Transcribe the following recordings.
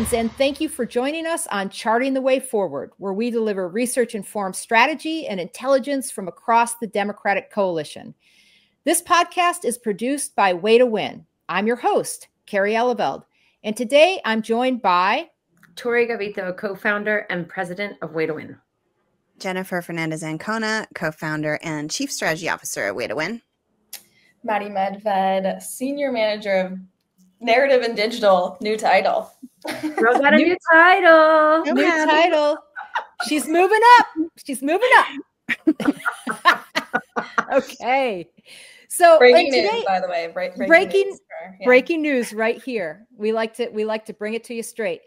Greetings and thank you for joining us on Charting the Way Forward, where we deliver research-informed strategy and intelligence from across the Democratic coalition. This podcast is produced by Way to Win. I'm your host, Carrie Eleveld, and today I'm joined by Tori Gavito, co-founder and president of Way to Win. Jennifer Fernandez-Ancona, co-founder and chief strategy officer at Way to Win. Maddie Medved, senior manager of narrative and digital, new title. Girl got a new title. New title. She's moving up. She's moving up. Okay. So breaking today, news, by the way. Breaking news right here. We like to bring it to you straight.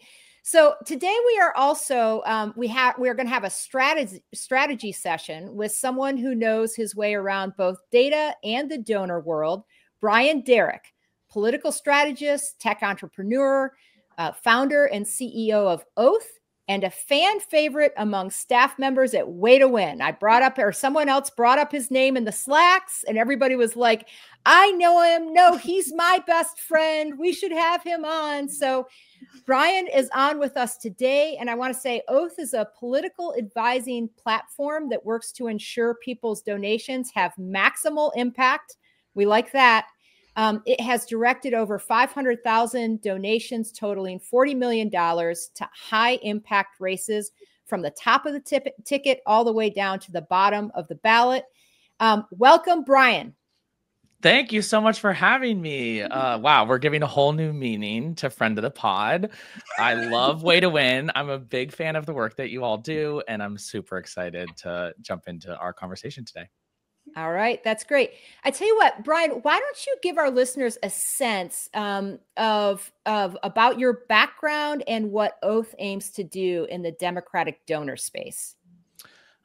So today we are also we are going to have a strategy session with someone who knows his way around both data and the donor world, Derrick, political strategist, tech entrepreneur, founder and CEO of Oath, and a fan favorite among staff members at Way to Win. Someone else brought up his name in the Slacks, and everybody was like, I know him. No, he's my best friend. We should have him on. So Brian is on with us today. And I want to say Oath is a political advising platform that works to ensure people's donations have maximal impact. We like that. It has directed over 500,000 donations totaling $40 million to high impact races from the top of the ticket all the way down to the bottom of the ballot. Welcome, Brian. Thank you so much for having me. Wow, we're giving a whole new meaning to friend of the pod. I love Way to Win. I'm a big fan of the work that you all do, and I'm super excited to jump into our conversation today. All right, that's great. I tell you what, Brian, why don't you give our listeners a sense of about your background and what Oath aims to do in the Democratic donor space?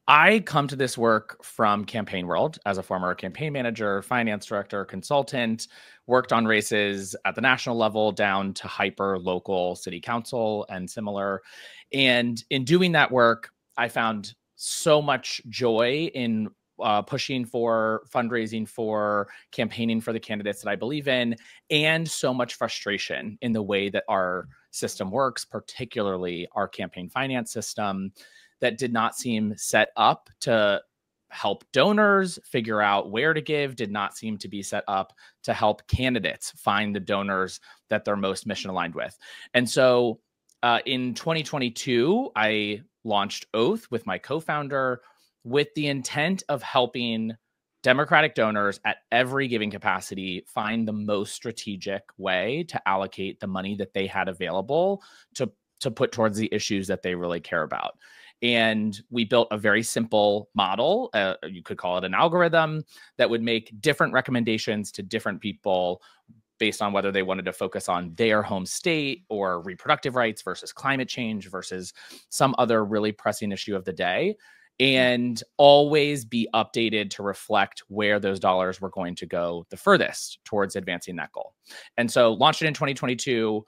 I come to this work from campaign world as a former campaign manager, finance director, consultant, worked on races at the national level down to hyper local city council and similar. And in doing that work, I found so much joy in pushing for fundraising for campaigning for the candidates that I believe in, and so much frustration in the way that our system works, particularly our campaign finance system, that did not seem set up to help donors figure out where to give, did not seem to be set up to help candidates find the donors that they're most mission aligned with. And so in 2022, I launched Oath with my co-founder with the intent of helping Democratic donors at every giving capacity find the most strategic way to allocate the money that they had available to put towards the issues that they really care about. And we built a very simple model, you could call it an algorithm, that would make different recommendations to different people based on whether they wanted to focus on their home state or reproductive rights versus climate change versus some other really pressing issue of the day, and always be updated to reflect where those dollars were going to go the furthest towards advancing that goal. And so launched it in 2022,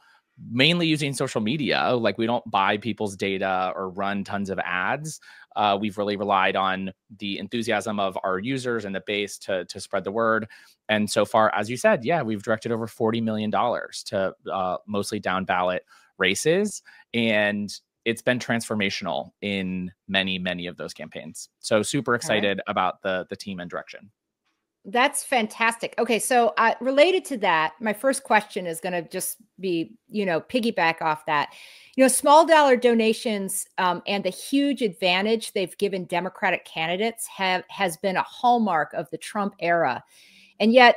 mainly using social media. Like, we don't buy people's data or run tons of ads. We've really relied on the enthusiasm of our users and the base to spread the word. And so far, as you said, yeah, we've directed over $40 million to mostly down ballot races. And it's been transformational in many, many of those campaigns. So super excited about the team and direction. That's fantastic. Okay, so related to that, my first question is going to just be, piggyback off that. Small dollar donations and the huge advantage they've given Democratic candidates has been a hallmark of the Trump era. And yet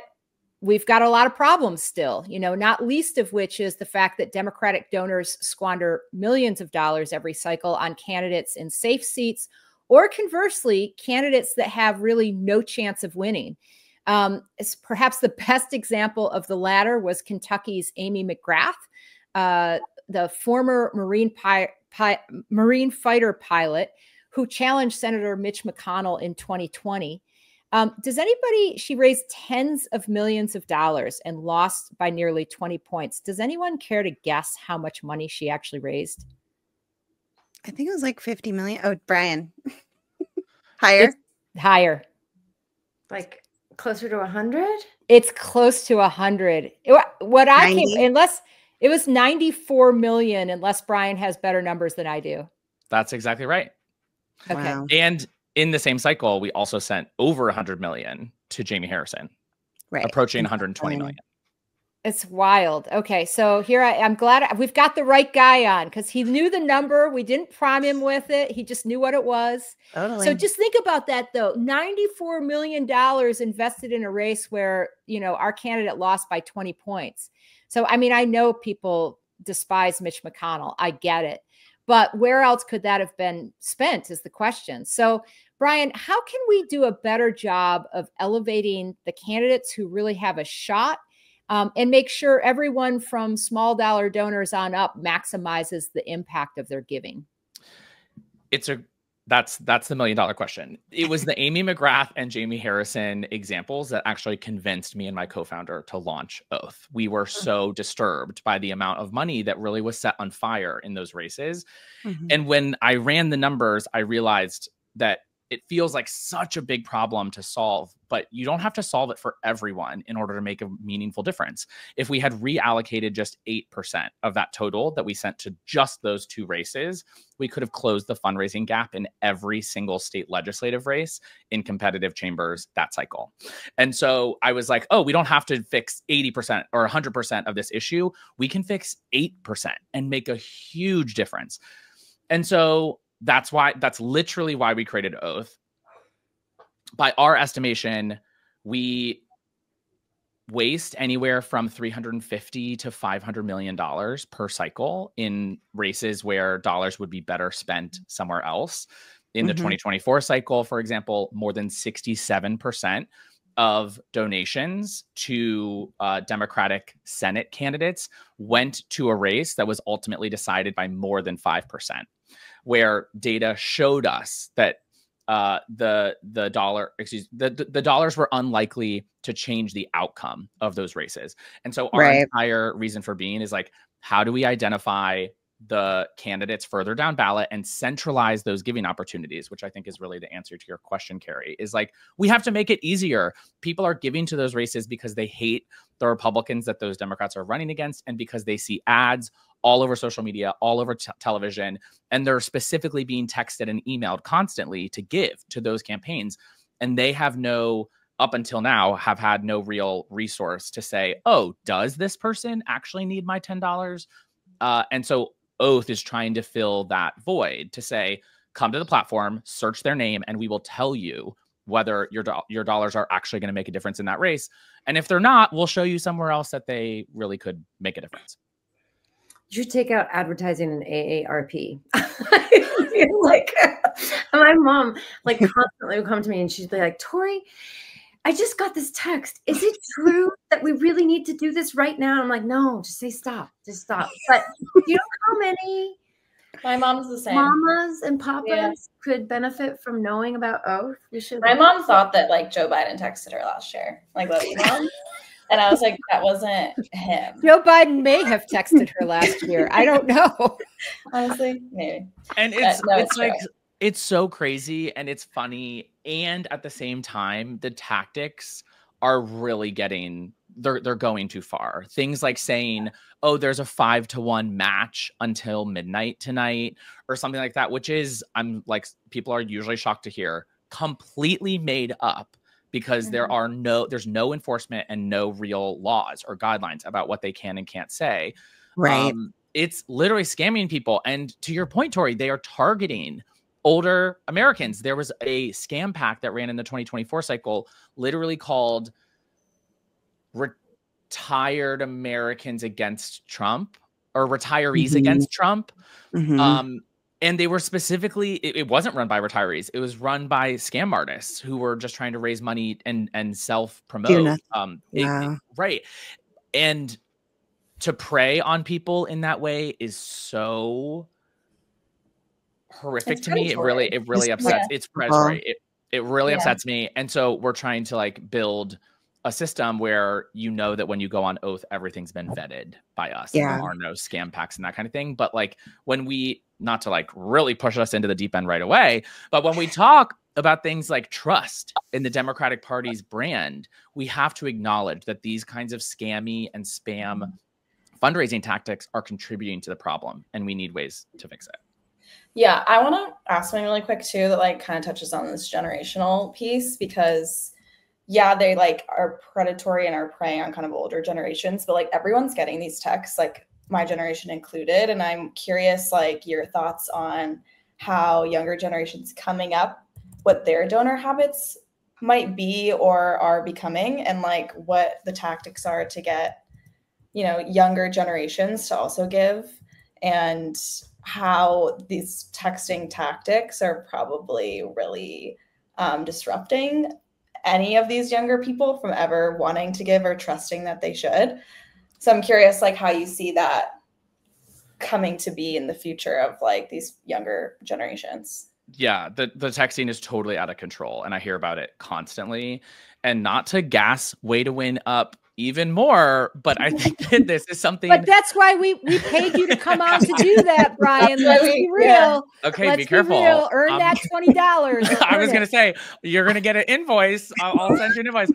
we've got a lot of problems still, not least of which is the fact that Democratic donors squander millions of dollars every cycle on candidates in safe seats, or conversely, candidates that have really no chance of winning. Perhaps the best example of the latter was Kentucky's Amy McGrath, the former Marine fighter pilot who challenged Senator Mitch McConnell in 2020. She raised tens of millions of dollars and lost by nearly 20 points. Does anyone care to guess how much money she actually raised? I think it was like 50 million. Oh, Brian. Higher? It's higher. Like closer to 100? It's close to 100. What I 90? Unless It was 94 million, unless Brian has better numbers than I do. That's exactly right. Okay. Wow. And in the same cycle, we also sent over 100 million to Jamie Harrison, Right. approaching 120 million. It's wild. Okay. So here I'm glad we've got the right guy on, because he knew the number. We didn't prime him with it. He just knew what it was. Totally. So just think about that, though. $94 million invested in a race where, you know, our candidate lost by 20 points. So, I mean, I know people despise Mitch McConnell. I get it. But where else could that have been spent is the question. So, Brian, how can we do a better job of elevating the candidates who really have a shot, and make sure everyone from small dollar donors on up maximizes the impact of their giving? That's the $1 million question. It was the Amy McGrath and Jamie Harrison examples that actually convinced me and my co-founder to launch Oath. We were so disturbed by the amount of money that really was set on fire in those races. And when I ran the numbers, I realized that it feels like such a big problem to solve, but you don't have to solve it for everyone in order to make a meaningful difference. If we had reallocated just 8% of that total that we sent to just those two races, we could have closed the fundraising gap in every single state legislative race in competitive chambers that cycle. And so I was like, oh, we don't have to fix 80% or 100% of this issue. We can fix 8% and make a huge difference. And so that's literally why we created Oath. By our estimation, we waste anywhere from $350 to $500 million per cycle in races where dollars would be better spent somewhere else. In the 2024 cycle, for example, more than 67% of donations to Democratic Senate candidates went to a race that was ultimately decided by more than 5%. Where data showed us that the dollars were unlikely to change the outcome of those races. And so our entire reason for being is like, how do we identify the candidates further down ballot and centralize those giving opportunities, which I think is really the answer to your question, Carrie, is like, we have to make it easier. People are giving to those races because they hate the Republicans that those Democrats are running against, and because they see ads all over social media, all over television, and they're specifically being texted and emailed constantly to give to those campaigns. And they have up until now, have had no real resource to say, oh, does this person actually need my $10? And so Oath is trying to fill that void to say, come to the platform, search their name, and we will tell you whether your dollars are actually going to make a difference in that race. And if they're not, we'll show you somewhere else that they really could make a difference. You should take out advertising and AARP. Like, my mom, like, constantly would come to me and she'd be like, Tori, I just got this text. Is it true that we really need to do this right now? And I'm like, no, just say stop. Just stop. But you know how many My mom's the same. mamas and papas could benefit from knowing about Oath? We should. My mom thought that like Joe Biden texted her last year. Like, love you, Mom. And I was like, that wasn't him. Joe Biden may have texted her last year. I don't know. Honestly, maybe. And it's like, it's so crazy and it's funny. And at the same time, the tactics are really they're going too far. Things like saying, oh, there's a 5-to-1 match until midnight tonight or something like that, which is, I'm like, people are usually shocked to hear, completely made up, because there's no enforcement and no real laws or guidelines about what they can and can't say. Right. It's literally scamming people. And to your point, Tori, they are targeting older Americans. There was a scam pack that ran in the 2024 cycle, literally called Retired Americans Against Trump, or Retirees Against Trump. And they were specifically, it wasn't run by retirees. It was run by scam artists who were just trying to raise money and self-promote. Right. And to prey on people in that way is so horrific to me. It really upsets. It's predatory. It really upsets me. And so we're trying to like build a system where you know that when you go on Oath, everything's been vetted by us. And there are no scam packs and that kind of thing. But like when we, not to like really push us into the deep end right away, but when we talk about things like trust in the Democratic Party's brand, we have to acknowledge that these kinds of scammy and spam fundraising tactics are contributing to the problem, and we need ways to fix it. Yeah, I want to ask something really quick too that like kind of touches on this generational piece, because yeah, they like are predatory and are preying on kind of older generations, but like everyone's getting these texts, like my generation included. And I'm curious, like your thoughts on how younger generations coming up, what their donor habits might be or are becoming, and like what the tactics are to get, you know, younger generations to also give, and how these texting tactics are probably really disrupting any of these younger people from ever wanting to give or trusting that they should. So I'm curious, like, how you see that coming to be in the future of like these younger generations. Yeah, the texting is totally out of control, and I hear about it constantly. And not to gas way to win up even more, but I think that this is something. But that's why we paid you to come on to do that, Brian. Let's be real. Yeah. Okay, Let's be careful. Be real. Earn that $20. I was gonna say you're gonna get an invoice. I'll send you an invoice.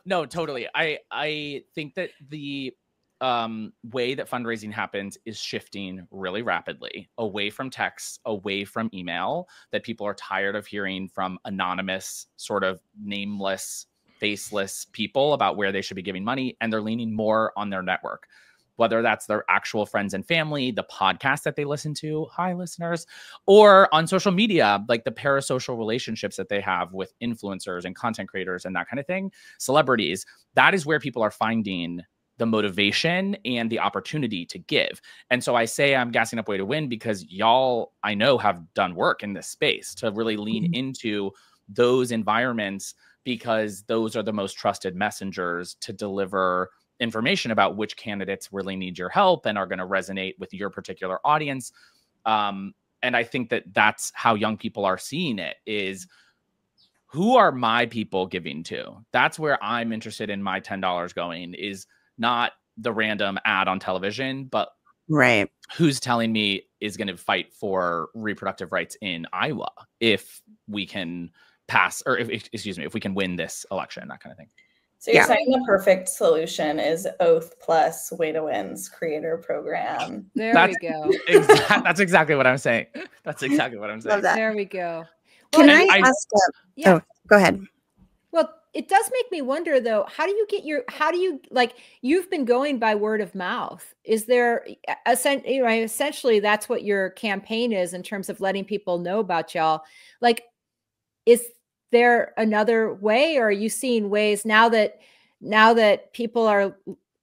No, totally. I think that the way that fundraising happens is shifting really rapidly away from text, away from email, that people are tired of hearing from anonymous, sort of nameless, faceless people about where they should be giving money. And they're leaning more on their network, whether that's their actual friends and family, the podcast that they listen to, hi listeners, or on social media, like the parasocial relationships that they have with influencers and content creators and that kind of thing, celebrities. That is where people are finding the motivation and the opportunity to give. And so I say I'm gassing up way to win because y'all, I know, have done work in this space to really lean into those environments, because those are the most trusted messengers to deliver information about which candidates really need your help and are going to resonate with your particular audience. And I think that that's how young people are seeing it, is who are my people giving to? That's where I'm interested in my $10 going, is not the random ad on television, but right, who's telling me is going to fight for reproductive rights in Iowa if we can pass, or if we can win this election, that kind of thing. So you're saying the perfect solution is Oath plus Way to Win's creator program. We go. That's exactly what I'm saying. That's exactly what I'm saying. Love that. There we go. Well, can I ask? Oh, go ahead. Well, it does make me wonder, though, how do you like, you've been going by word of mouth. Is there, essentially that's what your campaign is in terms of letting people know about y'all. Like, is there another way, or are you seeing ways now that people are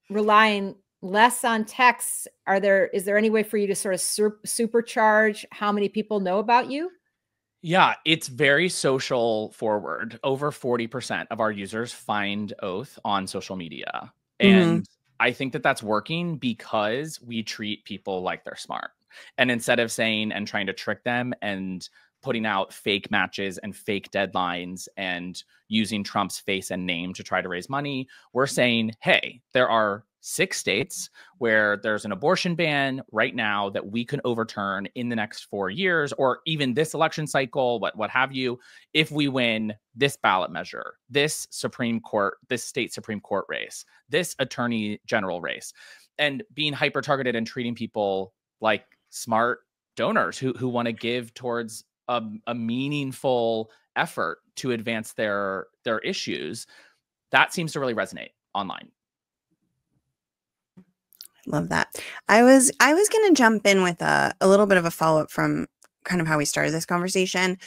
relying less on texts? Is there any way for you to sort of supercharge how many people know about you? Yeah, it's very social forward. Over 40% of our users find Oath on social media. And I think that that's working because we treat people like they're smart. And instead of saying and trying to trick them and putting out fake matches and fake deadlines and using Trump's face and name to try to raise money, we're saying, hey, there are 6 states where there's an abortion ban right now that we can overturn in the next 4 years, or even this election cycle, what have you, if we win this ballot measure, this state Supreme Court race, this attorney general race, and being hyper targeted and treating people like smart donors who want to give towards a meaningful effort to advance their issues. That seems to really resonate online. Love that. I was going to jump in with a little bit of a follow-up from kind of how we started this conversation,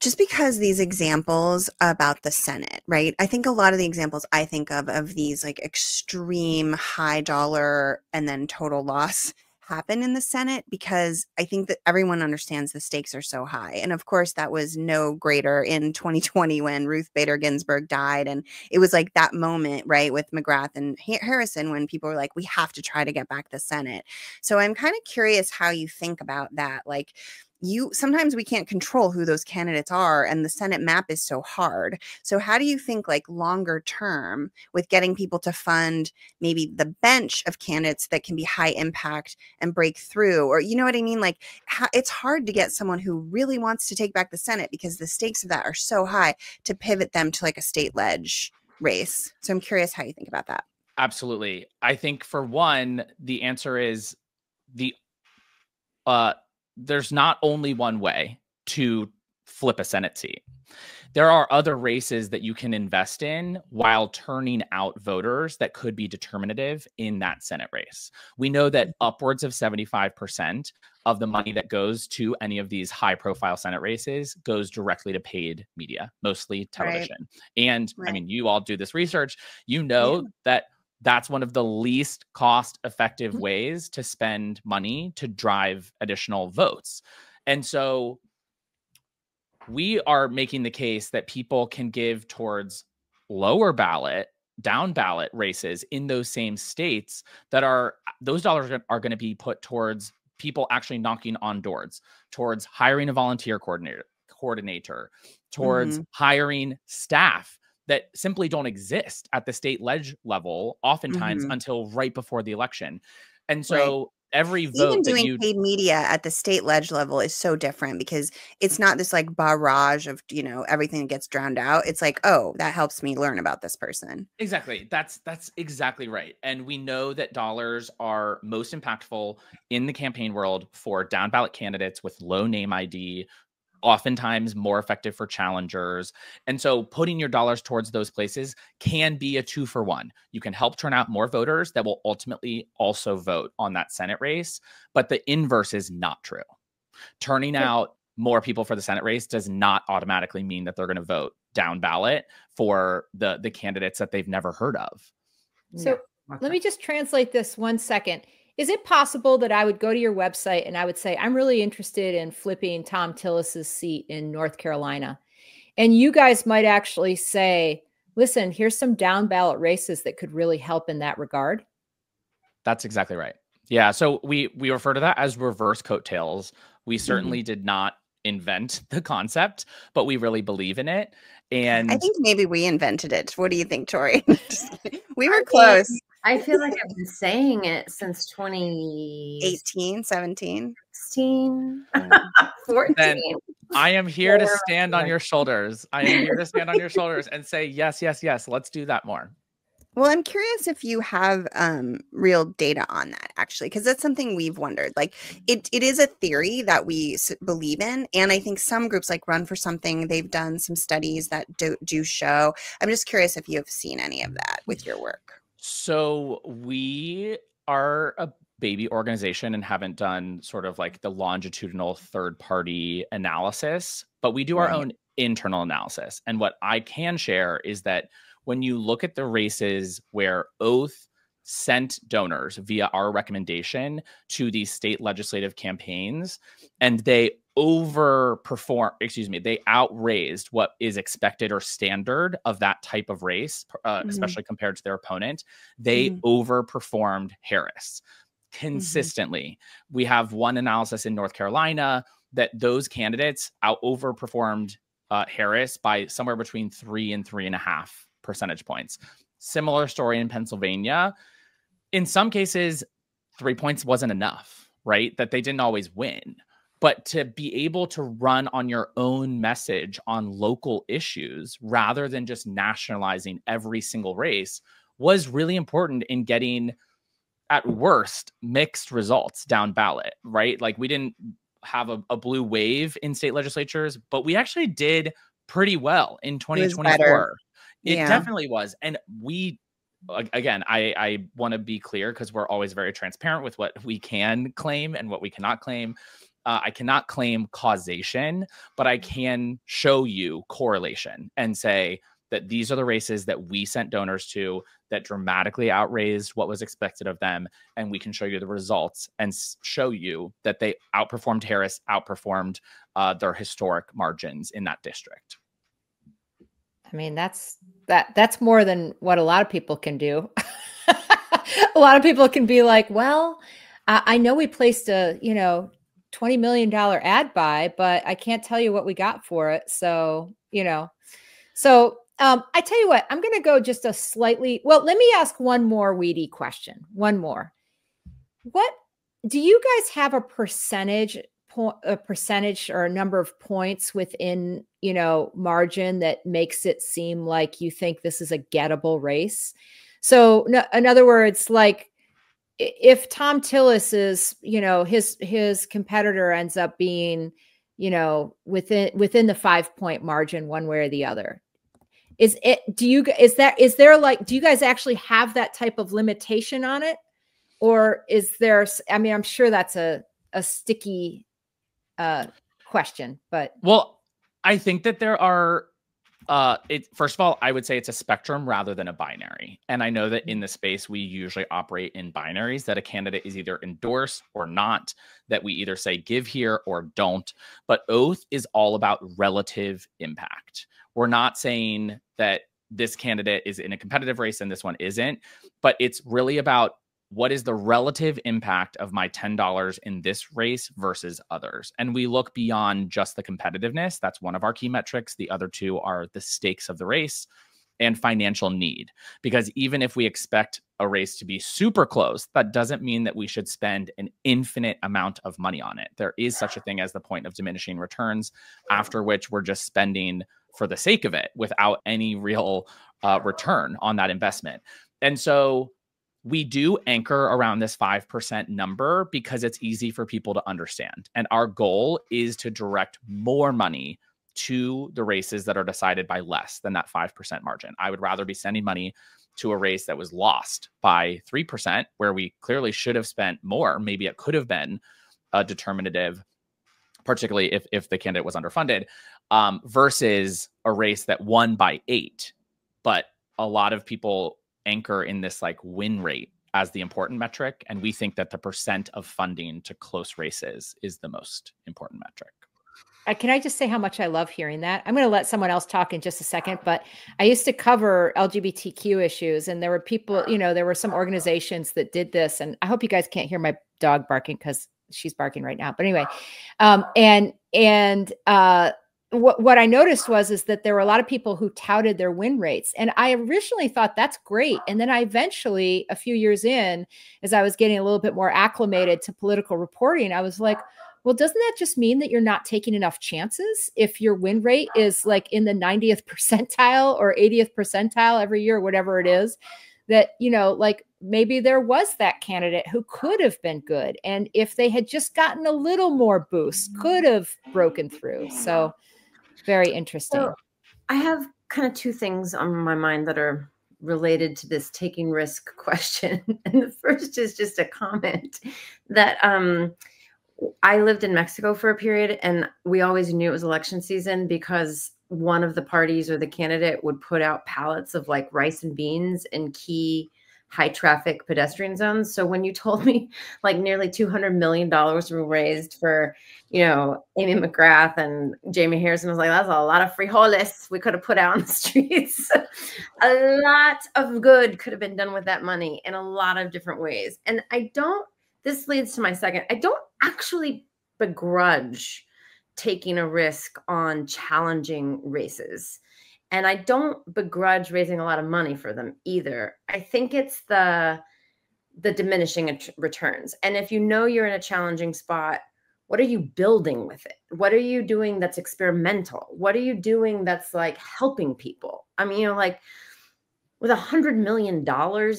just because these examples about the Senate, right? I think a lot of the examples I think of these like extreme high dollar and then total loss happen in the Senate, because I think that everyone understands the stakes are so high. And of course, that was no greater in 2020 when Ruth Bader Ginsburg died. And it was like that moment, right, with McGrath and Harrison, when people were like, we have to try to get back the Senate. So I'm kind of curious how you think about that. Like, sometimes we can't control who those candidates are, and the Senate map is so hard. So how do you think, like, longer term with getting people to fund maybe the bench of candidates that can be high impact and break through, or you know what I mean? Like, it's hard to get someone who really wants to take back the Senate because the stakes of that are so high to pivot them to like a state ledge race. So I'm curious how you think about that. Absolutely. I think for one, the answer is there's not only one way to flip a Senate seat. There are other races that you can invest in while turning out voters that could be determinative in that Senate race. We know that upwards of 75% of the money that goes to any of these high profile Senate races goes directly to paid media, mostly television. Right. And I mean, you all do this research, you know that that's one of the least cost effective ways to spend money to drive additional votes. And so we are making the case that people can give towards lower ballot, down ballot races in those same states that are, those dollars are going to be put towards people actually knocking on doors, towards hiring a volunteer coordinator, towards hiring staff that simply don't exist at the state ledge level, oftentimes until right before the election. And so every vote even doing paid media at the state ledge level is so different because it's not this like barrage of, you know, everything that gets drowned out. It's like, oh, that helps me learn about this person. Exactly. That's exactly right. And we know that dollars are most impactful in the campaign world for down ballot candidates with low name ID, oftentimes more effective for challengers. And so putting your dollars towards those places can be a 2-for-1. You can help turn out more voters that will ultimately also vote on that Senate race. But the inverse is not true. Turning out more people for the Senate race does not automatically mean that they're going to vote down ballot for the candidates that they've never heard of. So let me just translate this 1 second. Is it possible that I would go to your website and I would say, I'm really interested in flipping Tom Tillis's seat in North Carolina? And you guys might actually say, listen, here's some down ballot races that could really help in that regard. That's exactly right. Yeah. So we refer to that as reverse coattails. We certainly did not invent the concept, but we really believe in it. And I think maybe we invented it. What do you think, Tori? We were close. I feel like I've been saying it since 2018, 17, 16, 14. Then I am here to stand on your shoulders. I am here to stand on your shoulders and say, yes, yes, yes, let's do that more. Well, I'm curious if you have real data on that, actually, because that's something we've wondered. Like, it is a theory that we believe in. And I think some groups like Run for Something, they've done some studies that do show. I'm just curious if you have seen any of that with your work. So we are a baby organization and haven't done sort of like the longitudinal third-party analysis, but we do our own internal analysis. And what I can share is that when you look at the races where Oath sent donors via our recommendation to these state legislative campaigns, and they they outraised what is expected or standard of that type of race, especially compared to their opponent. They overperformed Harris consistently. We have one analysis in North Carolina that those candidates overperformed Harris by somewhere between 3 and 3.5 percentage points. Similar story in Pennsylvania. In some cases, 3 points wasn't enough, right? That they didn't always win. But to be able to run on your own message on local issues rather than just nationalizing every single race was really important in getting, at worst, mixed results down ballot, right? Like we didn't have a blue wave in state legislatures, but we actually did pretty well in 2024. It definitely was. And we, again, I want to be clear because we're always very transparent with what we can claim and what we cannot claim. I cannot claim causation, but I can show you correlation and say that these are the races that we sent donors to that dramatically outraised what was expected of them. And we can show you the results and show you that they outperformed Harris, outperformed their historic margins in that district. I mean, that's more than what a lot of people can do. A lot of people can be like, well, I know we placed a, $20 million ad buy, but I can't tell you what we got for it. So, I tell you what, I'm going to go just a slightly, well, let me ask one more weedy question. One more. What do you guys have a percentage or a number of points within, margin that makes it seem like you think this is a gettable race? So no, in other words, like if Tom Tillis is, you know, his competitor ends up being, you know, within the 5-point margin one way or the other, is there like, do you guys actually have that type of limitation on it? Or is there, I mean, I'm sure that's a sticky question, but. Well, I think that there are, first of all, I would say it's a spectrum rather than a binary. And I know that in the space, we usually operate in binaries, that a candidate is either endorsed or not, that we either say give here or don't. But Oath is all about relative impact. We're not saying that this candidate is in a competitive race and this one isn't, but it's really about what is the relative impact of my $10 in this race versus others? And we look beyond just the competitiveness. That's one of our key metrics. The other two are the stakes of the race and financial need. Because even if we expect a race to be super close, that doesn't mean that we should spend an infinite amount of money on it. There is such a thing as the point of diminishing returns, after which we're just spending for the sake of it without any real return on that investment. And so we do anchor around this 5% number because it's easy for people to understand. And our goal is to direct more money to the races that are decided by less than that 5% margin. I would rather be sending money to a race that was lost by 3%, where we clearly should have spent more. Maybe it could have been determinative, particularly if the candidate was underfunded, versus a race that won by 8. But a lot of people anchor in this like win rate as the important metric. And we think that the percent of funding to close races is the most important metric. Can I just say how much I love hearing that? I'm going to let someone else talk in just a second, but I used to cover LGBTQ issues, and there were people, you know, there were some organizations that did this, and I hope you guys can't hear my dog barking because she's barking right now. But anyway, what I noticed is that there were a lot of people who touted their win rates. And I originally thought that's great. And then I eventually, a few years in, as I was getting a little bit more acclimated to political reporting, I was like, well, doesn't that just mean that you're not taking enough chances if your win rate is like in the 90th percentile or 80th percentile every year, whatever it is? That, you know, like maybe there was that candidate who could have been good. And if they had just gotten a little more boost, could have broken through. So very interesting. So I have kind of two things on my mind that are related to this taking risk question. And the first is just a comment that I lived in Mexico for a period, and we always knew it was election season because one of the parties or the candidate would put out pallets of like rice and beans in key high traffic pedestrian zones. So when you told me like nearly $200 million were raised for, you know, Amy McGrath and Jamie Harrison, I was like, that's a lot of frijoles we could have put out on the streets. A lot of good could have been done with that money in a lot of different ways. And this leads to my second, I don't actually begrudge taking a risk on challenging races. And I don't begrudge raising a lot of money for them either. I think it's the diminishing returns. And if you know you're in a challenging spot, what are you building with it? What are you doing that's experimental? What are you doing that's like helping people? I mean, you know, like with $100 million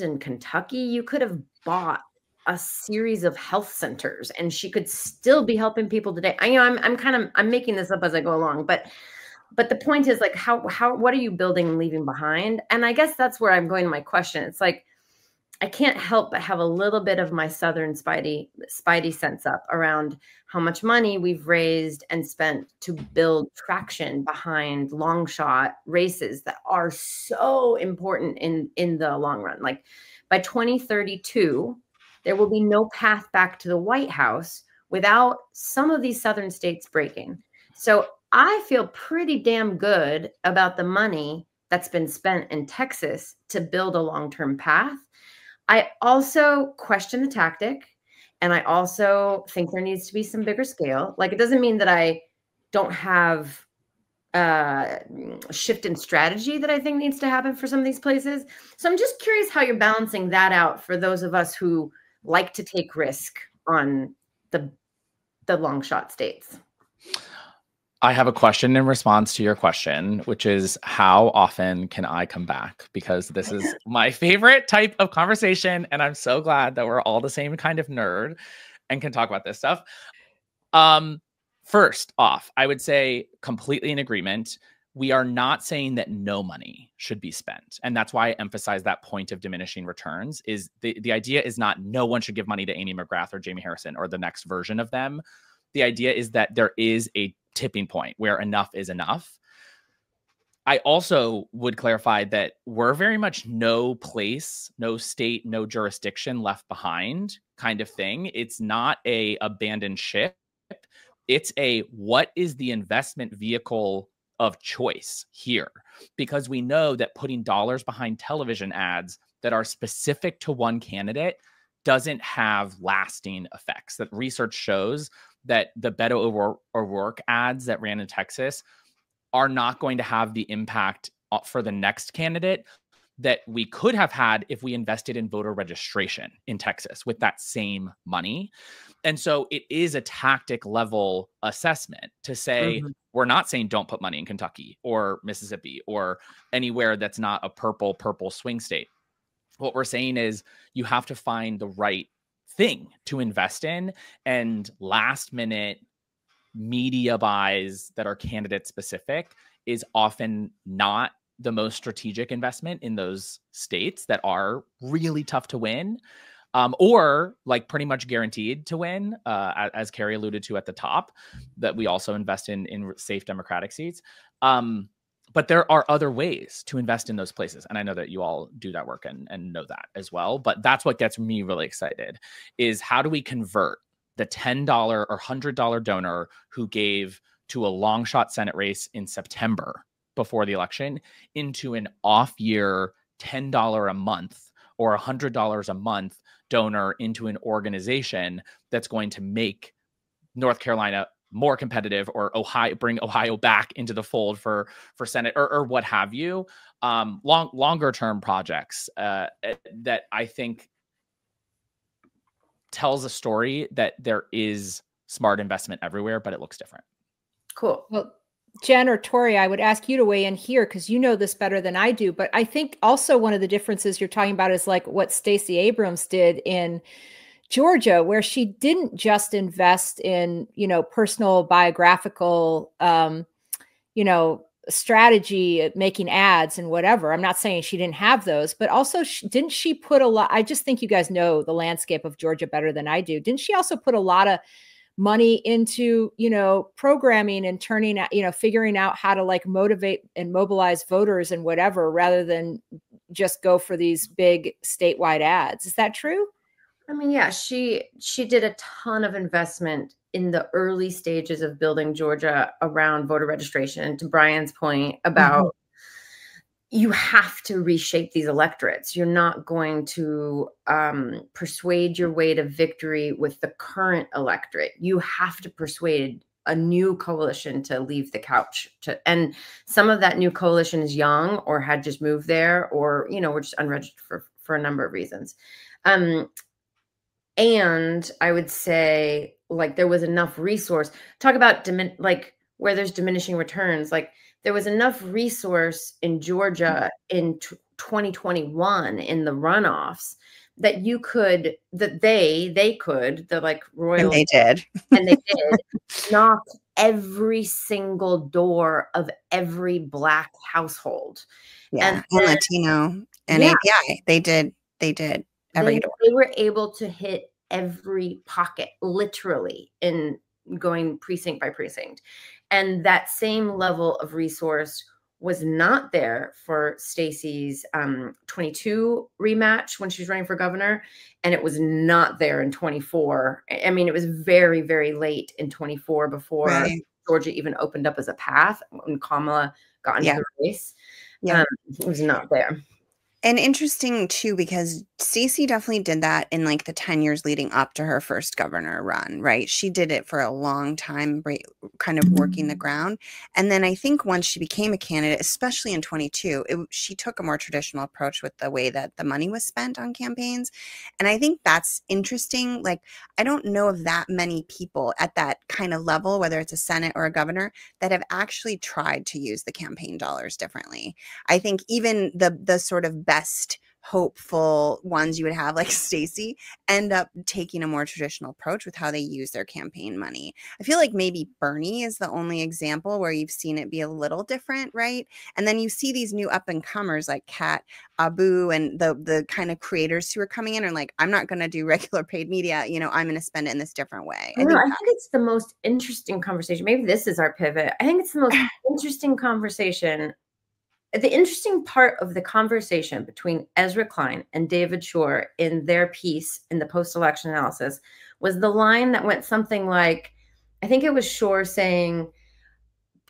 in Kentucky, you could have bought a series of health centers and she could still be helping people today. I'm making this up as I go along, but the point is like, what are you building and leaving behind? And I guess that's where I'm going to my question. It's like, I can't help but have a little bit of my Southern Spidey sense up around how much money we've raised and spent to build traction behind long shot races that are so important in the long run. Like by 2032, there will be no path back to the White House without some of these Southern states breaking. So I feel pretty damn good about the money that's been spent in Texas to build a long-term path. I also question the tactic, and I also think there needs to be some bigger scale. Like, it doesn't mean that I don't have a shift in strategy that I think needs to happen for some of these places. So I'm just curious how you're balancing that out for those of us who like to take risk on the long shot states. I have a question in response to your question, which is how often can I come back? Because this is my favorite type of conversation. And I'm so glad that we're all the same kind of nerd and can talk about this stuff. First off, I would say completely in agreement. We are not saying that no money should be spent. And that's why I emphasize that point of diminishing returns is the idea is not no one should give money to Amy McGrath or Jamie Harrison or the next version of them. The idea is that there is a tipping point where enough is enough. I also would clarify that we're very much no place, no state, no jurisdiction left behind kind of thing. It's not a abandoned ship. It's a what is the investment vehicle of choice here? Because we know that putting dollars behind television ads that are specific to one candidate doesn't have lasting effects. That research shows that the Beto O'Rourke ads that ran in Texas are not going to have the impact for the next candidate that we could have had if we invested in voter registration in Texas with that same money. And so it is a tactic level assessment to say, we're not saying don't put money in Kentucky or Mississippi or anywhere that's not a purple swing state. What we're saying is you have to find the right thing to invest in, and last minute media buys that are candidate specific is often not the most strategic investment in those states that are really tough to win, or like pretty much guaranteed to win, as Carrie alluded to at the top, that we also invest in safe Democratic seats. But there are other ways to invest in those places. And I know that you all do that work and know that as well. But that's what gets me really excited is how do we convert the $10 or $100 donor who gave to a long shot Senate race in September before the election into an off year $10 a month or $100 a month donor into an organization that's going to make North Carolina more competitive or bring Ohio back into the fold for Senate or what have you. Longer term projects that I think tells a story that there is smart investment everywhere, but it looks different. Cool. Well, Jen or Tori, I would ask you to weigh in here because you know this better than I do. But I think also one of the differences you're talking about is like what Stacey Abrams did in Georgia, where she didn't just invest in, personal biographical, strategy, making ads and whatever. I'm not saying she didn't have those, but also didn't she put a lot, I just think you guys know the landscape of Georgia better than I do. Didn't she also put a lot of money into, programming and turning out, figuring out how to like motivate and mobilize voters and whatever, rather than just go for these big statewide ads? Is that true? I mean, yeah, she did a ton of investment in the early stages of building Georgia around voter registration. And to Brian's point about you have to reshape these electorates. You're not going to persuade your way to victory with the current electorate. You have to persuade a new coalition to leave the couch. And some of that new coalition is young or had just moved there or, we're just unregistered for a number of reasons. And I would say like there was enough resource. Talk about where there's diminishing returns. Like there was enough resource in Georgia in 2021 in the runoffs that you could, that they could, the like royal. And they did. And they did knock every single door of every Black household. Yeah. And Latino and API. They did. Every door. They were able to hit every pocket, literally, in going precinct by precinct. And that same level of resource was not there for Stacey's 22 rematch when she was running for governor. And it was not there in 24. I mean, it was very, very late in 24 before Georgia even opened up as a path when Kamala got into the race. It was not there. And interesting too, because Stacey definitely did that in like the 10 years leading up to her first governor run, right? She did it for a long time, kind of working the ground. And then I think once she became a candidate, especially in 22, she took a more traditional approach with the way that the money was spent on campaigns. And I think that's interesting. Like, I don't know of that many people at that kind of level, whether it's a Senate or a governor, that have actually tried to use the campaign dollars differently. I think even the sort of best hopeful ones you would have, like Stacey, end up taking a more traditional approach with how they use their campaign money. I feel like maybe Bernie is the only example where you've seen it be a little different, right? And then you see these new up and comers like Kat Abu and the kind of creators who are coming in and like, I'm not going to do regular paid media, you know, I'm going to spend it in this different way. I think it's the most interesting conversation. Maybe this is our pivot. I think it's the most interesting conversation. The interesting part of the conversation between Ezra Klein and David Shore in their piece in the post-election analysis was the line that went something like, I think it was Shore saying,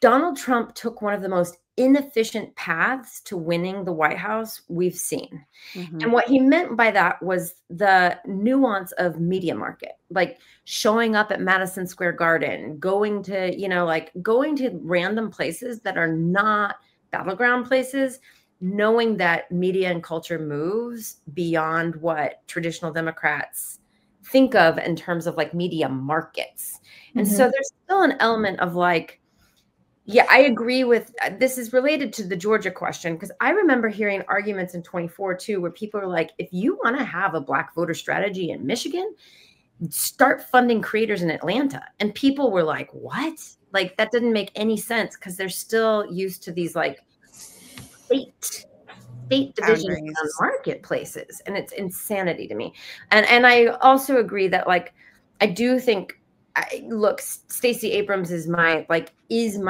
Donald Trump took one of the most inefficient paths to winning the White House we've seen. And what he meant by that was the nuance of media market, like showing up at Madison Square Garden, going to, you know, like going to random places that are not battleground places, knowing that media and culture moves beyond what traditional Democrats think of in terms of like media markets. And so there's still an element of like, yeah, I agree with, this is related to the Georgia question, because I remember hearing arguments in 24 too, where people are like, if you want to have a Black voter strategy in Michigan, start funding creators in Atlanta. And people were like, what? Like, that didn't make any sense because they're still used to these like state divisions on marketplaces. And it's insanity to me. And I also agree that like, I do think, look, Stacey Abrams is my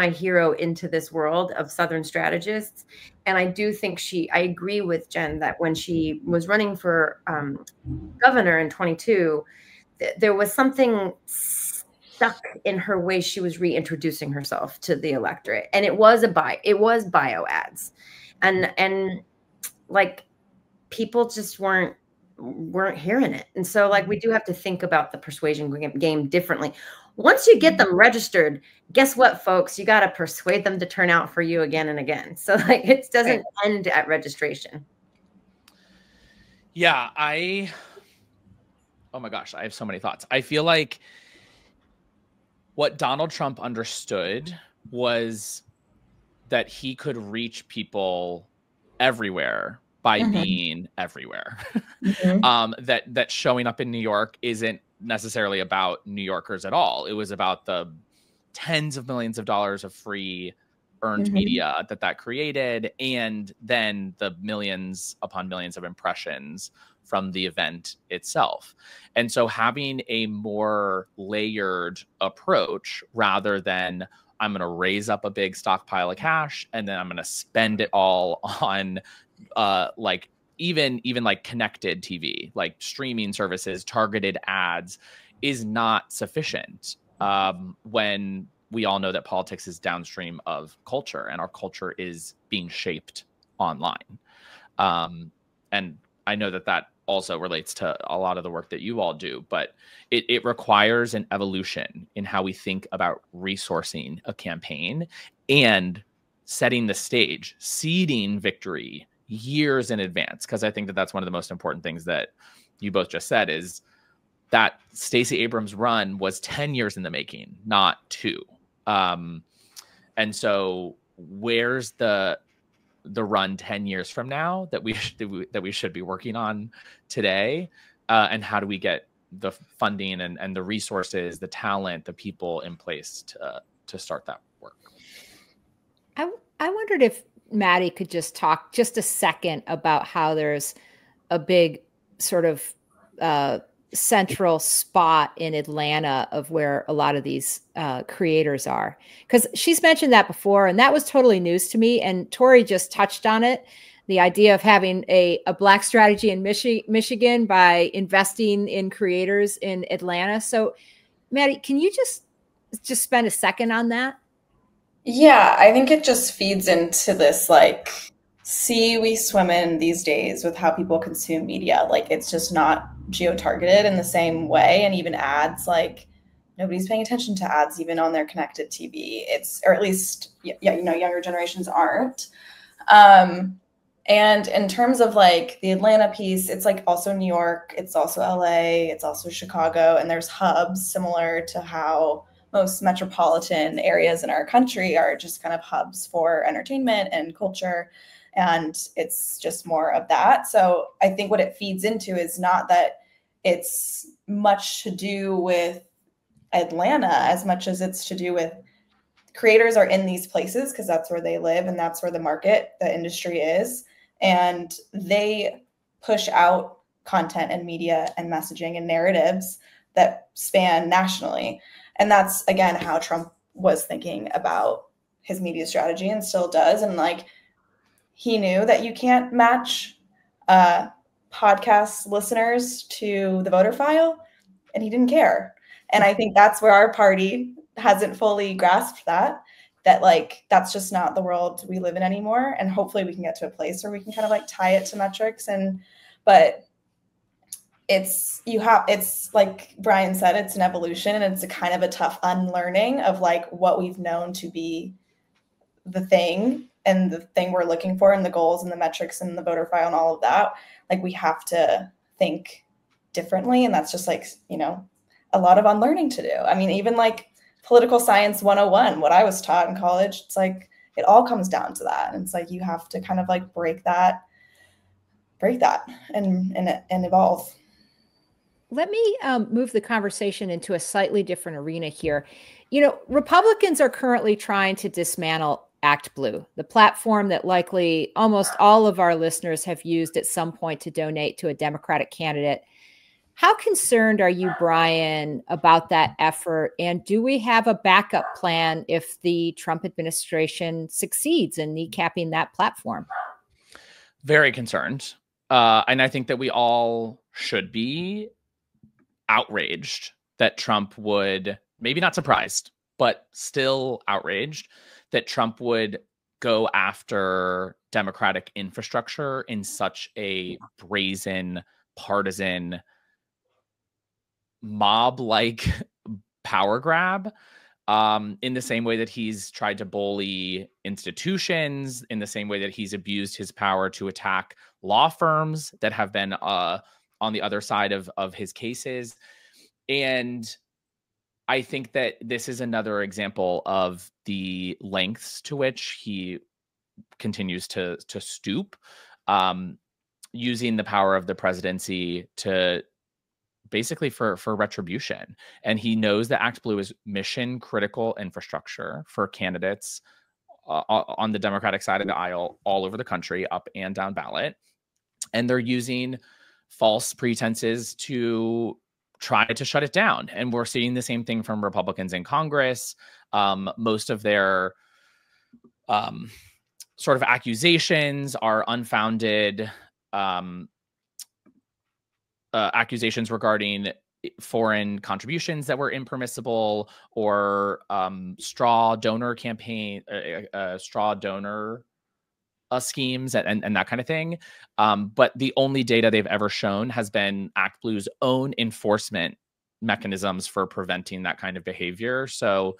hero into this world of Southern strategists. And I do think I agree with Jen that when she was running for governor in 22, there was something stuck in her way she was reintroducing herself to the electorate. And it was bio ads. And like people just weren't hearing it. And so like we do have to think about the persuasion game differently. Once you get them registered, guess what, folks? You got to persuade them to turn out for you again and again. So like it doesn't end at registration. Yeah, oh my gosh, I have so many thoughts. I feel like what Donald Trump understood was that he could reach people everywhere by being everywhere. That showing up in New York isn't necessarily about New Yorkers at all. It was about the tens of millions of dollars of free earned media that created, and then the millions upon millions of impressions from the event itself. And so having a more layered approach rather than I'm going to raise up a big stockpile of cash and then I'm going to spend it all on like even like connected TV, like streaming services, targeted ads is not sufficient when we all know that politics is downstream of culture and our culture is being shaped online. And I know that also relates to a lot of the work that you all do, but it requires an evolution in how we think about resourcing a campaign and setting the stage, seeding victory years in advance. Because I think that's one of the most important things that you both just said is that Stacey Abrams' run was 10 years in the making, not 2. And so where's the run 10 years from now that we should be working on today? And how do we get the funding and the resources, the talent, the people in place to start that work? I wondered if Maddie could just talk just a second about how there's a big sort of central spot in Atlanta of where a lot of these creators are. Because she's mentioned that before, and that was totally news to me. And Tori just touched on it. The idea of having a Black strategy in Michigan by investing in creators in Atlanta. So Maddie, can you just spend a second on that? Yeah, I think it just feeds into this like we swim in these days with how people consume media. Like, it's just not geo-targeted in the same way. And even ads, like, nobody's paying attention to ads even on their connected TV. Or at least, younger generations aren't. And in terms of like the Atlanta piece, it's like also New York, it's also LA, it's also Chicago, and there's hubs similar to how most metropolitan areas in our country are just kind of hubs for entertainment and culture. And it's just more of that. So I think what it feeds into is not that it's much to do with Atlanta as much as it's to do with creators are in these places because that's where they live and that's where the industry is. And they push out content and media and messaging and narratives that span nationally. And that's, again, how Trump was thinking about his media strategy and still does. And like, he knew that you can't match podcast listeners to the voter file, and he didn't care. And I think that's where our party hasn't fully grasped that like, that's just not the world we live in anymore. And hopefully we can get to a place where we can kind of like tie it to metrics. But it's like Brian said, it's an evolution, and it's a kind of a tough unlearning of like what we've known to be the thing and the thing we're looking for and the goals and the metrics and the voter file and all of that. Like, we have to think differently. And that's just like, a lot of unlearning to do. I mean, even like political science 101, what I was taught in college, it's like, it all comes down to that. And it's like, you have to kind of like break that and evolve. Let me move the conversation into a slightly different arena here. Republicans are currently trying to dismantle Act Blue, the platform that likely almost all of our listeners have used at some point to donate to a Democratic candidate. How concerned are you, Brian, about that effort? And do we have a backup plan if the Trump administration succeeds in kneecapping that platform? Very concerned. And I think that we all should be outraged that Trump would, maybe not surprised, but still outraged that Trump would go after Democratic infrastructure in such a brazen, partisan, mob-like power grab, in the same way that he's tried to bully institutions, in the same way that he's abused his power to attack law firms that have been on the other side of his cases. And I think that this is another example of the lengths to which he continues to stoop, using the power of the presidency to basically for retribution. And he knows that Act Blue is mission critical infrastructure for candidates on the Democratic side of the aisle all over the country, up and down ballot. And they're using false pretenses to try to shut it down. And we're seeing the same thing from Republicans in Congress. Most of their sort of accusations are unfounded. Accusations regarding foreign contributions that were impermissible, or straw donor schemes and that kind of thing. But the only data they've ever shown has been Act Blue's own enforcement mechanisms for preventing that kind of behavior. So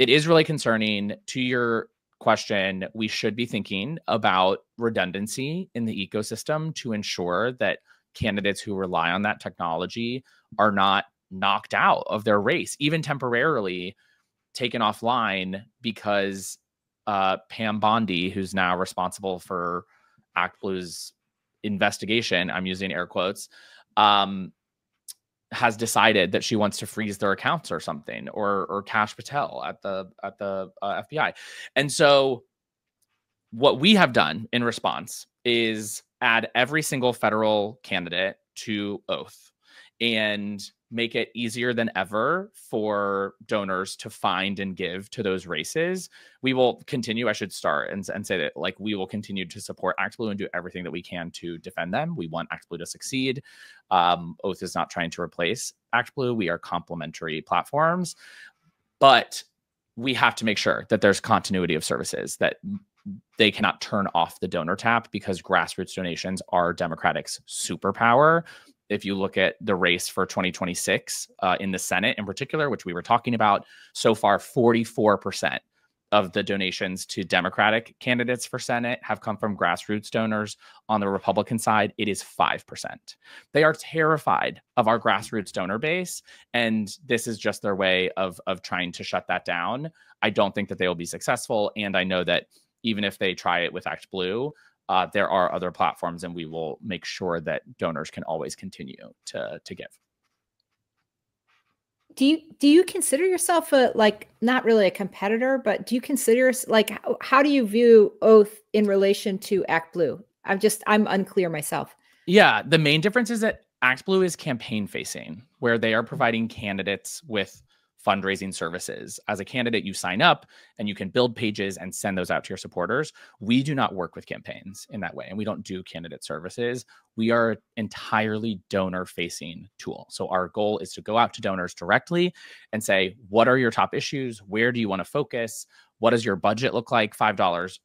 it is really concerning. To your question, we should be thinking about redundancy in the ecosystem to ensure that candidates who rely on that technology are not knocked out of their race, even temporarily taken offline, because Pam Bondi, who's now responsible for Act Blue's investigation, I'm using air quotes, has decided that she wants to freeze their accounts or something, or Kash Patel at the FBI. And so what we have done in response is add every single federal candidate to oath and make it easier than ever for donors to find and give to those races. We will continue, I should start and say that, like, we will continue to support Act Blue and do everything that we can to defend them. We want Act Blue to succeed. Oath is not trying to replace Act Blue. We are complementary platforms, but we have to make sure that there's continuity of services, that they cannot turn off the donor tap because grassroots donations are Democratic's superpower. If you look at the race for 2026 in the Senate in particular, which we were talking about, so far 44% of the donations to Democratic candidates for Senate have come from grassroots donors. On the Republican side, it is 5%. They are terrified of our grassroots donor base, and this is just their way of trying to shut that down. I don't think that they will be successful, and I know that even if they try it with Act Blue, there are other platforms, and we will make sure that donors can always continue to give. Do you consider yourself not really a competitor, but do you consider, like, how do you view Oath in relation to Act Blue? I'm unclear myself. Yeah, the main difference is that Act Blue is campaign facing, where they are providing candidates with fundraising services. As a candidate, you sign up and you can build pages and send those out to your supporters. We do not work with campaigns in that way, and we don't do candidate services. We are entirely donor-facing tool. So our goal is to go out to donors directly and say, what are your top issues? Where do you want to focus? What does your budget look like? $5,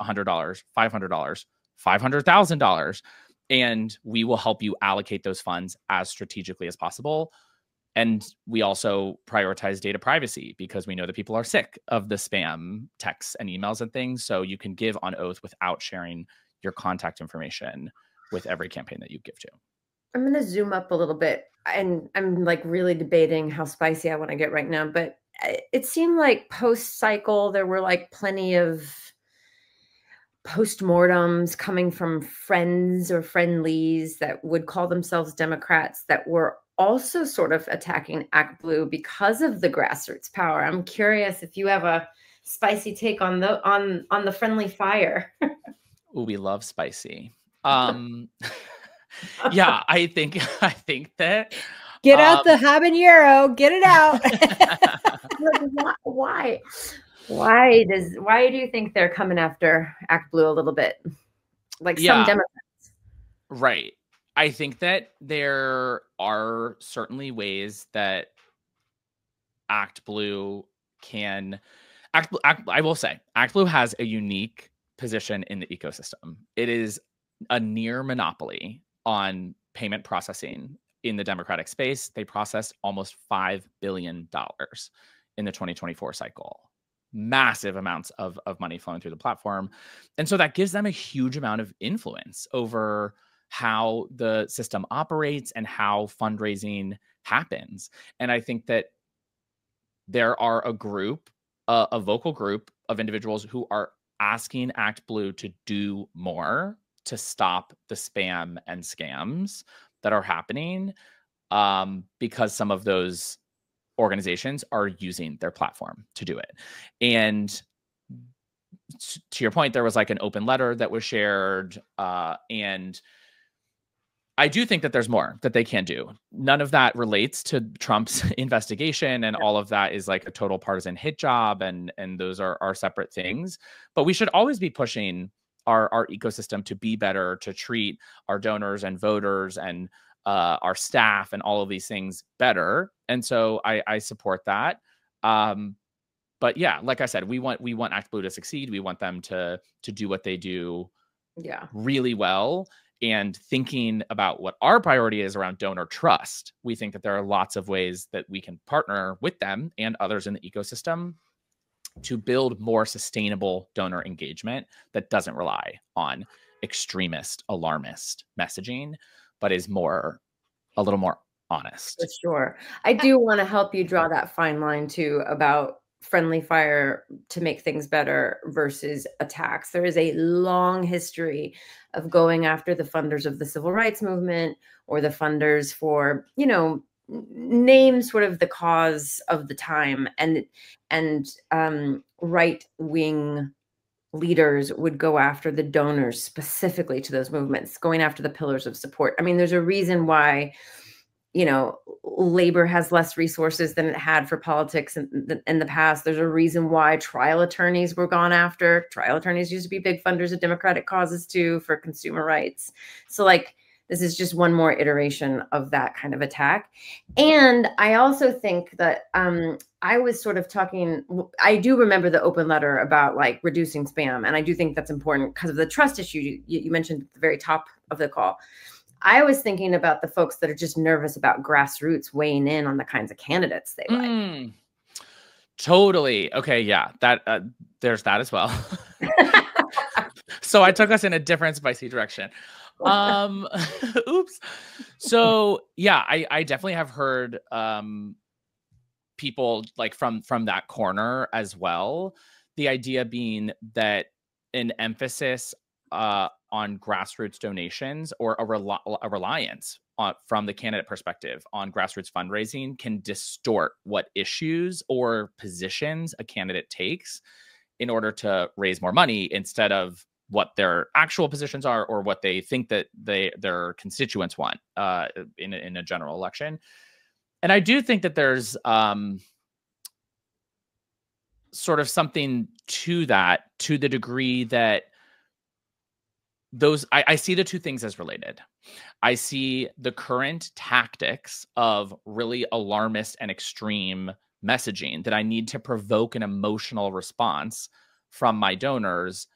$100, $500, $500,000. And we will help you allocate those funds as strategically as possible. And we also prioritize data privacy because we know that people are sick of the spam texts and emails and things. So you can give on Oath without sharing your contact information with every campaign that you give to. I'm going to zoom up a little bit, and I'm like really debating how spicy I want to get right now. But it seemed like post-cycle, there were like plenty of postmortems coming from friends or friendlies that would call themselves Democrats that were also sort of attacking Act Blue because of the grassroots power. I'm curious if you have a spicy take on the friendly fire. Ooh, we love spicy. Yeah, I think that get out the habanero, get it out. Why? Why do you think they're coming after Act Blue a little bit? Like some Democrats. Right. I think that there are certainly ways that Act Blue can I will say Act Blue has a unique position in the ecosystem. It is a near monopoly on payment processing in the Democratic space. They processed almost $5 billion in the 2024 cycle. Massive amounts of money flowing through the platform. And so that gives them a huge amount of influence over how the system operates and how fundraising happens. And I think that there are a vocal group of individuals who are asking Act Blue to do more to stop the spam and scams that are happening, because some of those organizations are using their platform to do it. And to your point, there was like an open letter that was shared, and I do think that there's more that they can do. None of that relates to Trump's investigation, and all of that is like a total partisan hit job, and those are separate things. But we should always be pushing our ecosystem to be better, to treat our donors and voters and our staff and all of these things better. And so I support that. But yeah, like I said, we want Act Blue to succeed. We want them to do what they do really well. And thinking about what our priority is around donor trust, we think that there are lots of ways that we can partner with them and others in the ecosystem to build more sustainable donor engagement that doesn't rely on extremist, alarmist messaging, but is a little more honest. For sure. I do want to help you draw that fine line too about friendly fire to make things better versus attacks. There is a long history of going after the funders of the civil rights movement or the funders for, name sort of the cause of the time, and right-wing leaders would go after the donors specifically to those movements, going after the pillars of support. I mean, there's a reason why labor has less resources than it had for politics in the past. There's a reason why trial attorneys were gone after. Trial attorneys used to be big funders of democratic causes too, for consumer rights. So like This is just one more iteration of that kind of attack. And I also think that I was sort of talking, I do remember the open letter about like reducing spam. And I do think that's important because of the trust issue you mentioned at the very top of the call. I was thinking about the folks that are just nervous about grassroots weighing in on the kinds of candidates they like. Totally. Okay. Yeah. That there's that as well. So I took us in a different spicy direction. Oops. So yeah, I definitely have heard people like from that corner as well. The idea being that an emphasis on grassroots donations or a reliance on, from the candidate perspective on grassroots fundraising can distort what issues or positions a candidate takes in order to raise more money instead of what their actual positions are or what they think that their constituents want in a general election. And I do think that there's sort of something to that, to the degree that I see the two things as related. I see the current tactics of really alarmist and extreme messaging that I need to provoke an emotional response from my donors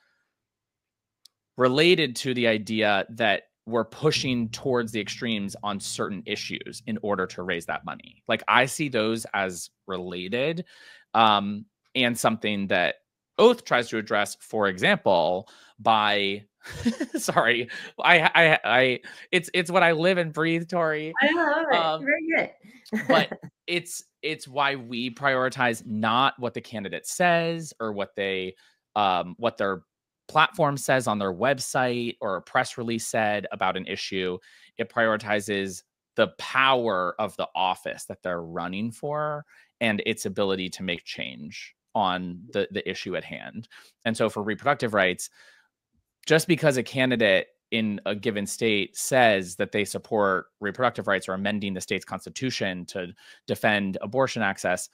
related to the idea that we're pushing towards the extremes on certain issues in order to raise that money. Like I see those as related and something that Oath tries to address, for example, by sorry, it's what I live and breathe, Tori. I love it. Very good. But it's why we prioritize not what the candidate says or what their platform says on their website or a press release said about an issue. It prioritizes the power of the office that they're running for and its ability to make change on the issue at hand. And so for reproductive rights, just because a candidate in a given state says that they support reproductive rights or amending the state's constitution to defend abortion access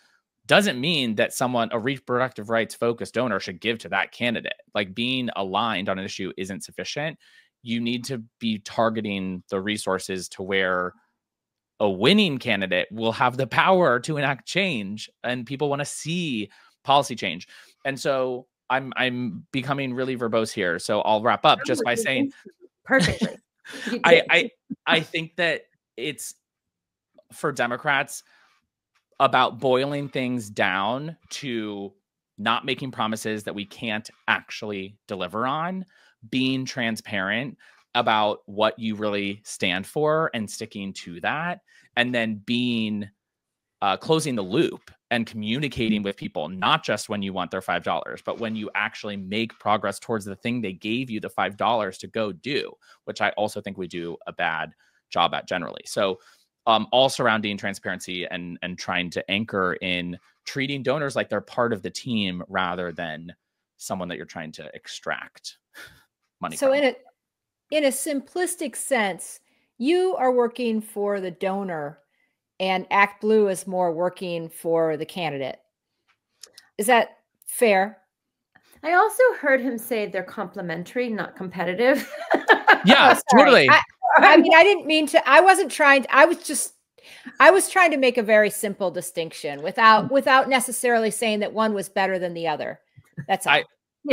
doesn't mean that a reproductive rights focused donor should give to that candidate. Like being aligned on an issue isn't sufficient. You need to be targeting the resources to where a winning candidate will have the power to enact change and people want to see policy change. And so I'm becoming really verbose here. So I'll wrap up just by saying perfectly. I think that it's for Democrats about boiling things down to not making promises that we can't actually deliver on, being transparent about what you really stand for and sticking to that, and then being closing the loop and communicating with people, not just when you want their $5, but when you actually make progress towards the thing they gave you the $5 to go do, which I also think we do a bad job at generally. So all surrounding transparency and trying to anchor in treating donors like they're part of the team rather than someone that you're trying to extract money from. So in a simplistic sense, you are working for the donor and Act Blue is more working for the candidate. Is that fair? I also heard him say they're complementary, not competitive. Yeah, totally. I mean, I didn't mean to, I wasn't trying to, I was trying to make a very simple distinction without necessarily saying that one was better than the other. That's all.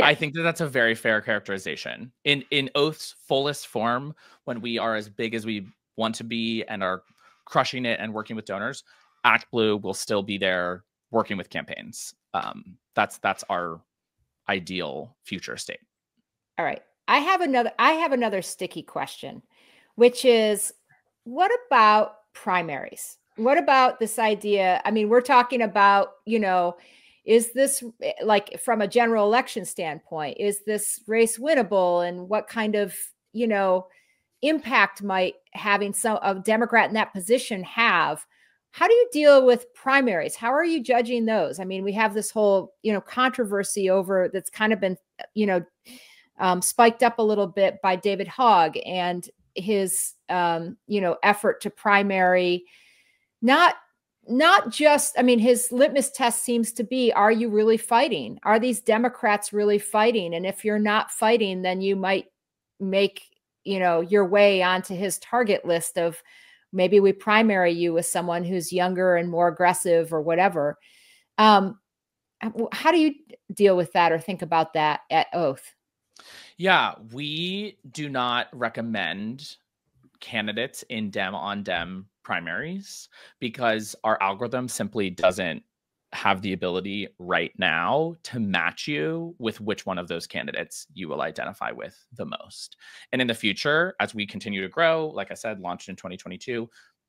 I think that that's a very fair characterization. In Oath's fullest form, when we are as big as we want to be and are crushing it and working with donors, Act Blue will still be there working with campaigns. That's our ideal future state. All right. I have another sticky question, which is, what about primaries? What about this idea? I mean, we're talking about, is this, like, from a general election standpoint, is this race winnable, and what kind of, impact might having a Democrat in that position have? How do you deal with primaries? How are you judging those? I mean, we have this whole, controversy over that's kind of been, spiked up a little bit by David Hogg and his, effort to primary, not just, I mean, his litmus test seems to be, are you really fighting? Are these Democrats really fighting? And if you're not fighting, then you might make, your way onto his target list of maybe we primary you as someone who's younger and more aggressive or whatever. How do you deal with that or think about that at Oath? Yeah, we do not recommend candidates in Dem on Dem primaries because our algorithm simply doesn't have the ability right now to match you with which one of those candidates you will identify with the most. And in the future, as we continue to grow, like I said, launched in 2022,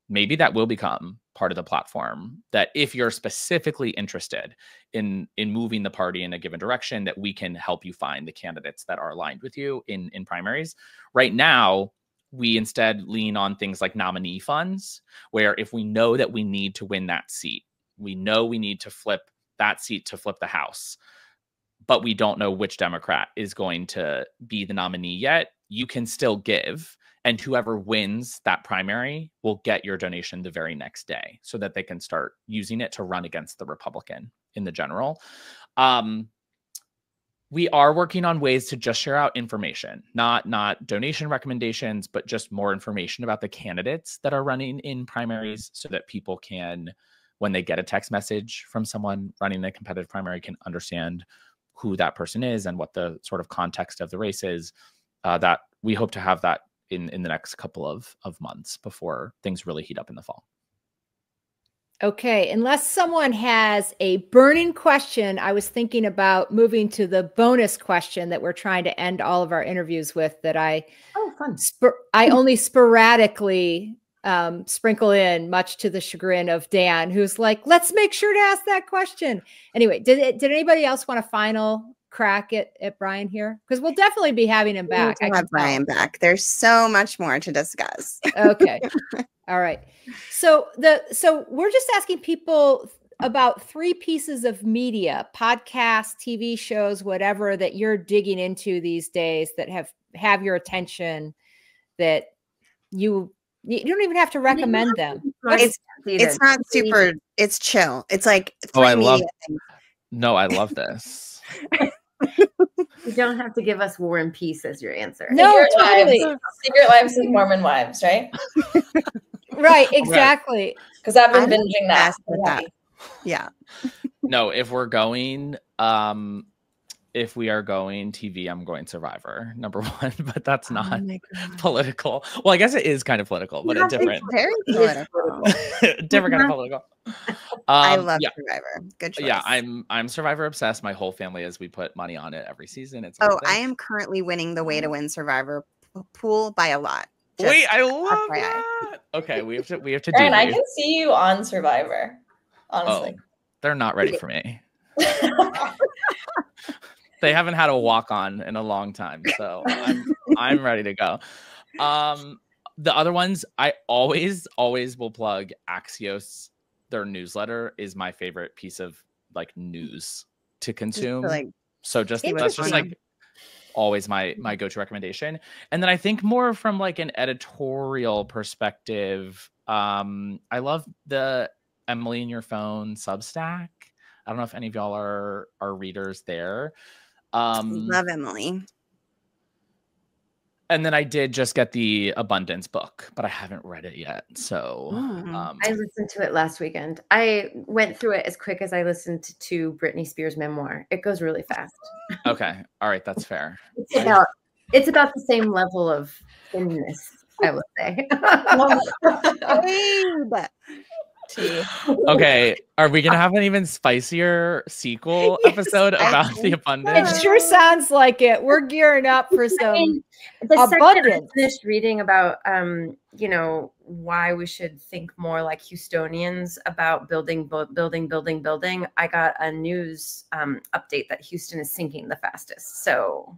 maybe that will become part of the platform, that if you're specifically interested in moving the party in a given direction, that we can help you find the candidates that are aligned with you in primaries. Right now, we instead lean on things like nominee funds, where if we know that we need to win that seat, we know we need to flip that seat to flip the House, but we don't know which Democrat is going to be the nominee yet, you can still give. And whoever wins that primary will get your donation the very next day so that they can start using it to run against the Republican in the general. We are working on ways to just share out information, not donation recommendations, but just more information about the candidates that are running in primaries so that people can, when they get a text message from someone running a competitive primary, can understand who that person is and what the sort of context of the race is. That we hope to have that in the next couple of months before things really heat up in the fall. Okay, unless someone has a burning question, I was thinking about moving to the bonus question that we're trying to end all of our interviews with, that I only sporadically sprinkle in, much to the chagrin of Dan, who's like, let's make sure to ask that question. Anyway, did anybody else want a final crack at Brian here? Because we'll definitely be having him back. I have Brian back. There's so much more to discuss. Okay. All right. So we're just asking people about 3 pieces of media, podcasts, TV shows, whatever, that you're digging into these days that have your attention, that you don't even have to recommend them. It's not super, it's chill. It's like I love this. You don't have to give us War and Peace as your answer. No, totally. Secret Lives of Mormon Wives, right? Right, exactly. Because I've been binging that. Yeah. No, if we are going TV, I'm going Survivor, number 1, but that's not political. Well, I guess it is kind of political, but it's different. Very political. Different kind of political. I love Survivor. Good choice. Yeah, I'm Survivor obsessed. My whole family is. We put money on it every season. I am currently winning the Way to Win Survivor pool by a lot. Wait, I love that. Okay, we have to Aaron, I can see you on Survivor. Honestly, they're not ready for me. They haven't had a walk on in a long time, so I'm ready to go. The other ones, I always will plug Axios. Their newsletter is my favorite piece of like news to consume. So that's just like always my go-to recommendation. And then I think more from like an editorial perspective, I love the Emily in Your Phone Substack. I don't know if any of y'all are readers there. Love Emily. And then I did just get the Abundance book, but I haven't read it yet. So I listened to it last weekend. I went through it as quick as I listened to Britney Spears' memoir. It goes really fast. Okay. All right. That's fair. It's about the same level of thinness, I would say. Okay, are we gonna have an even spicier sequel episode about the Abundance? It sure sounds like it. We're gearing up for some the Abundance. I finished reading about why we should think more like Houstonians about building. I got a news update that Houston is sinking the fastest. So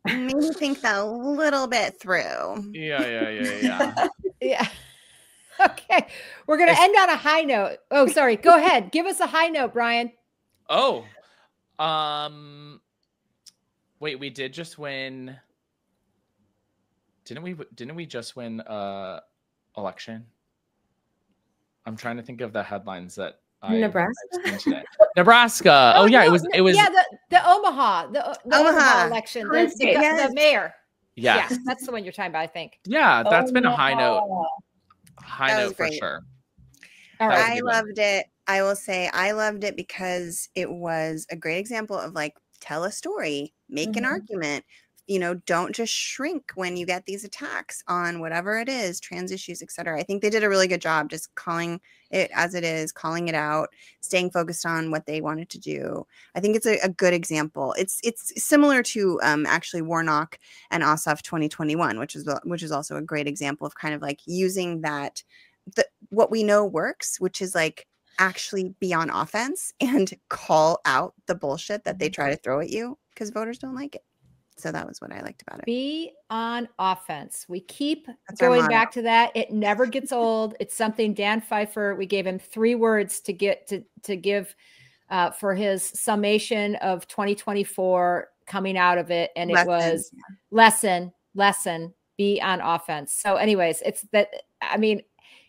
maybe think that a little bit through. Yeah. Yeah. Okay, we're going to end on a high note. Oh, sorry. Go ahead. Give us a high note, Brian. Oh, wait, we did just win. Didn't we just win election? I'm trying to think of the headlines that Nebraska. I've seen today. Nebraska. Oh yeah, it was the Omaha, the Omaha election. The mayor. Yes. Yeah, that's the one you're talking about, I think. Yeah, that's been a yeah. high note. High That note was for great. sure. All That was a right. I good one. loved it. I will say I loved it because it was a great example of like, tell a story, make an argument, you know, don't just shrink when you get these attacks on whatever it is, trans issues, etc. I think they did a really good job just calling it as it is, calling it out, staying focused on what they wanted to do. I think it's a good example. It's similar to actually Warnock and Ossoff 2021, which is also a great example of kind of like using that what we know works, which is like actually be on offense and call out the bullshit that they try to throw at you because voters don't like it. So that was what I liked about it. Be on offense. We keep going back to that. It never gets old. It's something Dan Pfeiffer, we gave him 3 words to get to give for his summation of 2024 coming out of it. And it was lesson, be on offense. So anyways, it's that, I mean,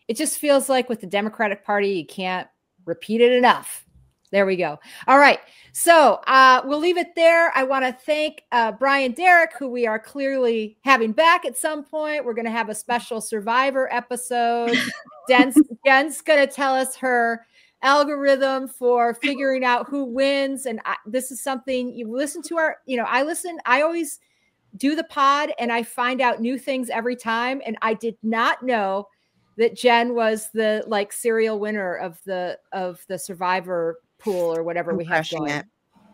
it just feels like with the Democratic Party, you can't repeat it enough. There we go. All right. So we'll leave it there. I want to thank Brian Derrick, who we are clearly having back at some point. We're going to have a special Survivor episode. Jen's going to tell us her algorithm for figuring out who wins. And this is something you listen to I always do the pod and I find out new things every time. And I did not know that Jen was the like serial winner of the Survivor pool or whatever we have going.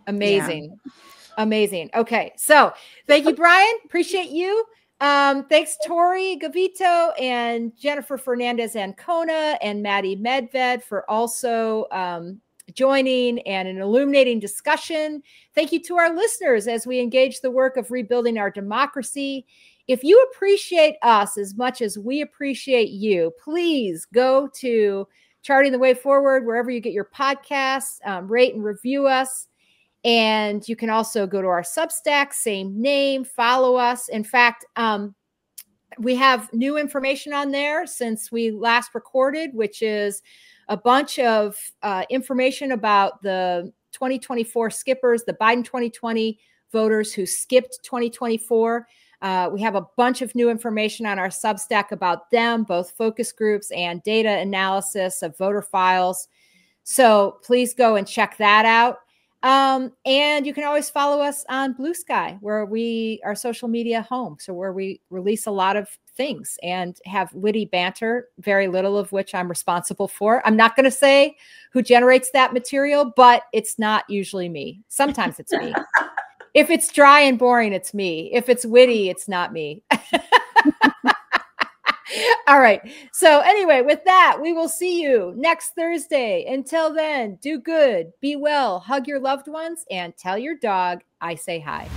Amazing. Yeah. Amazing. Okay. So thank you, Brian. Appreciate you. Thanks, Tori Gavito and Jennifer Fernandez Ancona and Maddie Medved for also joining and an illuminating discussion. Thank you to our listeners as we engage the work of rebuilding our democracy. If you appreciate us as much as we appreciate you, please go to Charting the Way Forward, wherever you get your podcasts, rate and review us. And you can also go to our Substack, same name, follow us. In fact, we have new information on there since we last recorded, which is a bunch of information about the 2024 skippers, the Biden 2020 voters who skipped 2024. We have a bunch of new information on our Substack about them, both focus groups and data analysis of voter files. So please go and check that out. And you can always follow us on Blue Sky, where we are social media home. So where we release a lot of things and have witty banter, very little of which I'm responsible for. I'm not going to say who generates that material, but it's not usually me. Sometimes it's me. If it's dry and boring, it's me. If it's witty, it's not me. All right. So anyway, with that, we will see you next Thursday. Until then, do good, be well, hug your loved ones, and tell your dog I say hi.